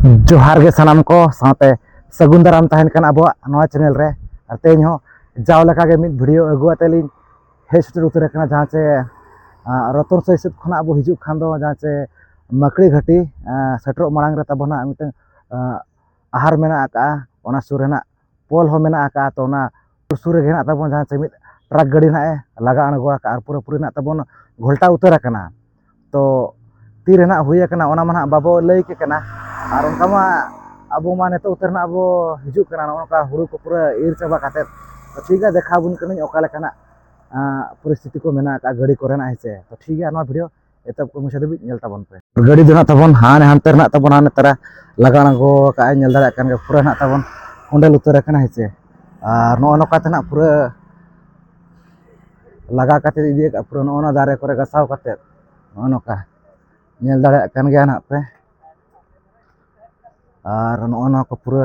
जोहार के सानाम को साथे सगुन दाराम तहन कन अब नवा चैनल रे तेज हो जाव लेका के मिद वीडियो अगु अतेली हेज सेटर उतर कना जहां से रतन सही सेट खना अब हिजु खान दो जहां से मकड़ी घाटी सेटर मांग रे तबना मिटन आहार मेना आका ओना सुर रेना पोल हो मेना आका तो ओना सुर रे गेना तबन जहां से मिद ट्रक गाड़ी ना लगा अणगो आका और पूरा पूरी ना तबन घोल्टा उतर कना तो तीर ना हुई कना ओना माना बाबो लई के कना और उनका मा अब मा नेतो उतरना अब हिजू कना नोका हुड़ू को पूरा ईर चाबा काते तो ठीक है देखा बुन कनी ओका लेकना परिस्थिति को मेना का गाड़ी कोरेना हेसे तो ठीक है वीडियो एतब को मुशा दबि नेल ताबन पे गाड़ी दना तबन हाने हानते ना तबन हाने तरा लगाना गो का नेल दाड़ा कन पूरा ना तबन ओंडे उतर कना हेसे और नो नोका तना पूरा लगा काते इदी का पूरा नो दारे करे गसाव काते नो नोका नेल दाड़ा कन गया ना पे और नो को पूरा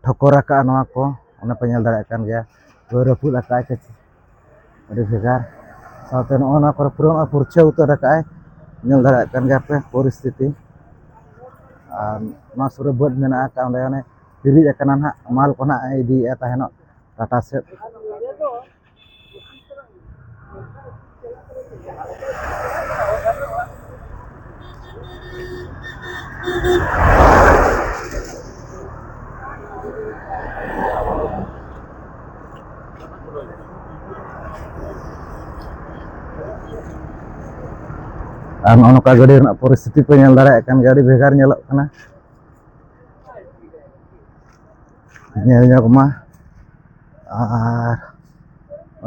ठोकर का नो को ओना पे नेल दाड़ा कन गया तो रपुद का अड़ी भेगार साथे नो को पूरा पुरछे उतर का नेल दाड़ा कन गया पे परिस्थिति और सुरे बद मेना का ओने हिरिज कना ना माल को ना इदी ताहेनो टाटा से नौका गाड़ी परिस्थिति पे नेल दाड़ा कन गाड़ी भेगार नेलक कना नेल ᱧᱚᱜ मा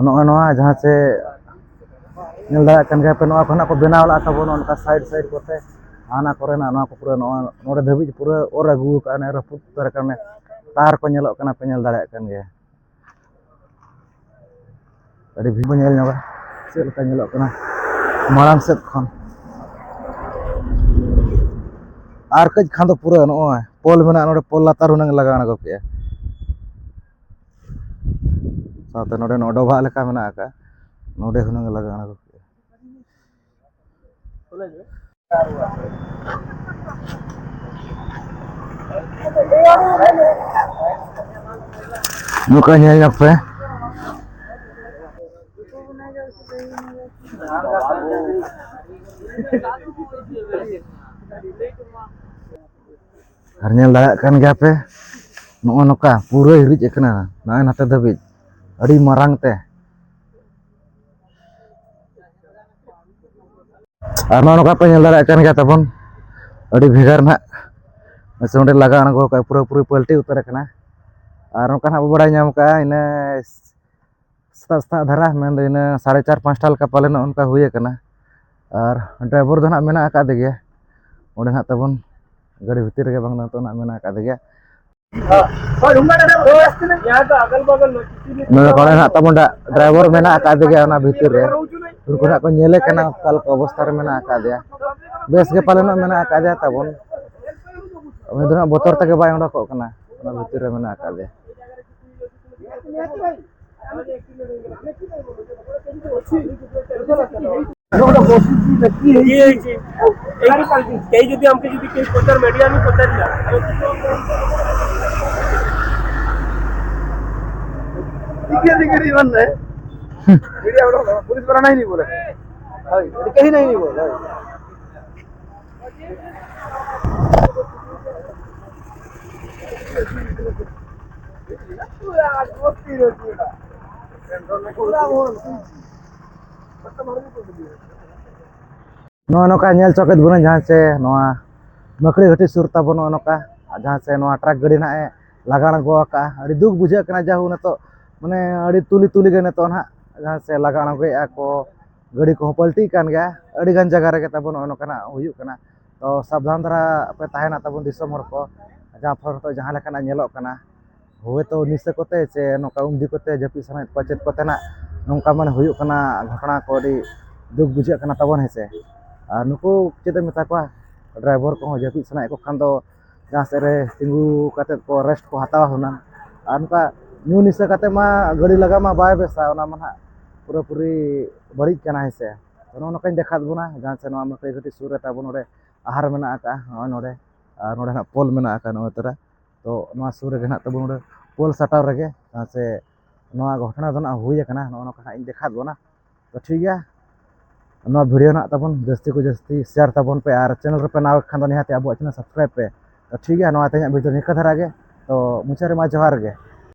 और नोआ जहां से नेल दाड़ा कन गया पे नोआ खना को बनाव ला तबो नोका साइड साइड कोते आना कोरेना नोआ को पूरा नोडे धबि पूरा और अगु का ने रपुत तर कने तार को नेलक कना पे नेल दाड़ा कन गया अड़ी भी नेल ᱧᱚᱜᱟ से लका नेलक कना मारांग सेट खन और कज खान तो पूरा नो पोल मेना नोडे पोल लातार हुनंग लगा अणगो के साथे नोडे नोडोभा लेका मेना का नोडे हुनंग लगा अणगो के नुका नेल ᱧᱚᱜ पे और नेल दाड़ा कन गया पे नो नोका पूरा हिरिज एकना ना नाते धबि अड़ी मारांग ते और नोका पे नेल दाड़ा कन गया तबन अड़ी भेगार ना सोंडे लगा अणगो का पूरा पूरी पलटी उतर कना और नोका ना बड़ा नाम का इना सस्ता धरा मेन दो इना 4:30-5 टाल का पालन उनका हुए कना और ड्राइवर दो ना मेना का देगे ओडे ना तबन गाड़ी भीतर के बांग तो ना मेना का देगे नोडे ना तबन ड्राइवर मेना का देगे ना भीतर रे उनको ना को नेले कना काल को अवस्था रे मेना का दे बेस के पालन मेना का दे तबन उनी दो ना बोतर तक बाय ओडा को कना ना भीतर रे मेना का दे कई যদি हमके যদি कई पचार मीडिया में पचार दिया दिखे बन है मीडिया वाला पुलिस वाला नहीं बोले कहीं नहीं बोले नोका नेल चौकत बुन जहां से नोआ मकड़ी घाटी सुरता बनो नोका जहां से नोआ ट्रक गाड़ी ना लगा गो का अड़ी दुख बुझे कना जाहु न तो माने अड़ी तुली तुली गने तो ना जहां से लगा गया को गाड़ी को पलटी कान गया अड़ी गान जगह रे तबन नोका हुयु कना तो सावधान धरा पे ताहेना तबन दिसम हर को जहां फर तो जहां लेकना नेलक कना हुए तो निसे कोते से नोका उमदी कोते जपी सना पचेत कोते ना नोका माने हुयु कना घटना को अड़ी दुख बुझे कना तबन हेसे और नुको चेते मेता को ड्राइवर को जपी सना को खान दो जहां से रे तिंगू काते को रेस्ट को हतावा हुना और नुका न्यू निसे काते मा गाड़ी लगा मा बाय बेसा ओना मा पूरा पूरी बड़ी कना हेसे तो नोका देखा बुना जहां से नो मकई घाटी सुर रे ताबन रे आहार मेना का नोडे नोडे ना पोल मेना का नोए तरा तो नोआ सुर रे ना तबो नोडे पोल सटाव रगे से नोआ घटना दो ना हुई कना नो का इन देखा दो ना तो ठीक है नोआ वीडियो ना तबन जस्ती को जस्ती शेयर तबन पे और चैनल पे नाव खान निहाते अब चैनल सब्सक्राइब पे तो ठीक है नोआ तेज वीडियो निका धरा गे तो मुचारे मा जोहार गे।